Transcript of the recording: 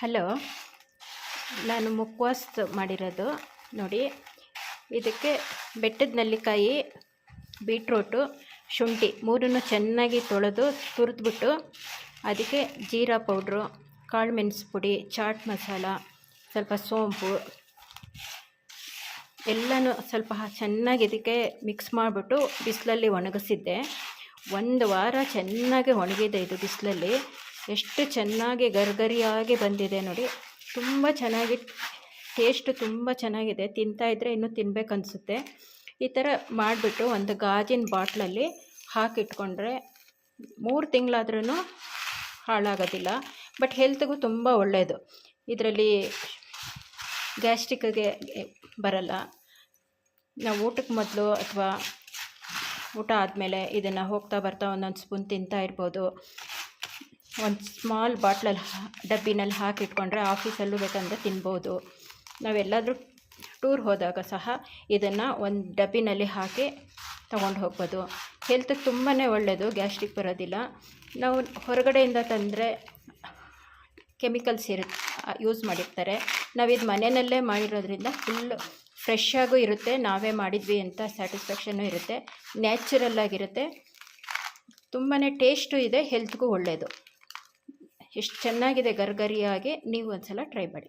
Hello, ನಾನು ಮುಖವಾಸ್ ಮಾಡಿರೋದು ನೋಡಿ. ಇದಕ್ಕೆ ಬೆಟ್ಟದ ನೆಲ್ಲಿಕಾಯಿ, ಬೀಟ್ರೋಟು, ಶುಂಠಿ ಮೂರನ್ನು ಚೆನ್ನಾಗಿ ತೊಳೆದು ತುರಿದ್ಬಿಟ್ಟು ಅದಕ್ಕೆ ಜೀರಾ ಪೌಡ್ರು, ಕಾಳು ಮೆಣಸು ಪುಡಿ, ಚಾಟ್ ಮಸಾಲ, ಸ್ವಲ್ಪ ಸೋಂಪು ಎಲ್ಲನೂ ಸ್ವಲ್ಪ ಚೆನ್ನಾಗಿ ಇದಕ್ಕೆ ಮಿಕ್ಸ್ ಮಾಡಿಬಿಟ್ಟು ಬಿಸಿಲಲ್ಲಿ ಒಣಗಿಸಿದ್ದೆ. 1 ವಾರ ಚೆನ್ನಾಗಿ ಒಣಗಿದೆ. ಇದು ಬಿಸಿಲಲ್ಲಿ ಎಷ್ಟು ಚೆನ್ನಾಗಿ ಗರಿಗರಿಯಾಗಿ ಬಂದಿದೆ ನೋಡಿ. ತುಂಬ ಚೆನ್ನಾಗಿ ಟೇಸ್ಟು ತುಂಬ ಚೆನ್ನಾಗಿದೆ. ತಿಂತಾಯಿದ್ರೆ ಇನ್ನೂ ತಿನ್ನಬೇಕನ್ಸುತ್ತೆ. ಈ ಥರ ಮಾಡಿಬಿಟ್ಟು ಒಂದು ಗಾಜಿನ ಬಾಟ್ಲಲ್ಲಿ ಹಾಕಿಟ್ಕೊಂಡ್ರೆ 3 ತಿಂಗಳಾದ್ರೂ ಹಾಳಾಗೋದಿಲ್ಲ. ಬಟ್ ಹೆಲ್ತ್ಗೂ ತುಂಬ ಒಳ್ಳೆಯದು. ಇದರಲ್ಲಿ ಗ್ಯಾಸ್ಟ್ರಿಕ್ಗೆ ಬರಲ್ಲ. ನಾವು ಊಟಕ್ಕೆ ಮೊದಲು ಅಥವಾ ಊಟ ಆದಮೇಲೆ ಇದನ್ನು ಹೋಗ್ತಾ ಬರ್ತಾ ಒಂದೊಂದು ಸ್ಪೂನ್ ತಿಂತಾ ಇರ್ಬೋದು. ಒಂದು ಸ್ಮಾಲ್ ಬಾಟ್ಲಲ್ಲಿ ಡಬ್ಬಿನಲ್ಲಿ ಹಾಕಿಟ್ಕೊಂಡ್ರೆ ಆಫೀಸಲ್ಲೂ ಬೇಕಂದರೆ ತಿನ್ಬೋದು. ನಾವೆಲ್ಲಾದರೂ ಟೂರ್ ಹೋದಾಗ ಸಹ ಇದನ್ನು ಒಂದು ಡಬ್ಬಿನಲ್ಲಿ ಹಾಕಿ ತೊಗೊಂಡು ಹೋಗ್ಬೋದು. ಹೆಲ್ತ್ಗೆ ತುಂಬಾ ಒಳ್ಳೆಯದು, ಗ್ಯಾಸ್ಟ್ರಿಕ್ ಬರೋದಿಲ್ಲ. ನಾವು ಹೊರಗಡೆಯಿಂದ ತಂದರೆ ಕೆಮಿಕಲ್ಸ್ ಯೂಸ್ ಮಾಡಿರ್ತಾರೆ. ನಾವಿದು ಮನೆಯಲ್ಲೇ ಮಾಡಿರೋದ್ರಿಂದ ಫುಲ್ ಫ್ರೆಶ್ಶಾಗೂ ಇರುತ್ತೆ. ನಾವೇ ಮಾಡಿದ್ವಿ ಅಂತ ಸ್ಯಾಟಿಸ್ಫ್ಯಾಕ್ಷನ್ನು ಇರುತ್ತೆ. ನ್ಯಾಚುರಲ್ಲಾಗಿರುತ್ತೆ. ತುಂಬಾ ಟೇಸ್ಟು ಇದೆ, ಹೆಲ್ತ್ಗೂ ಒಳ್ಳೆಯದು. ಎಷ್ಟು ಚೆನ್ನಾಗಿದೆ ಗರಿಗರಿಯಾಗಿ. ನೀವು ಒಂದು ಸಲ ಟ್ರೈ ಮಾಡಿ.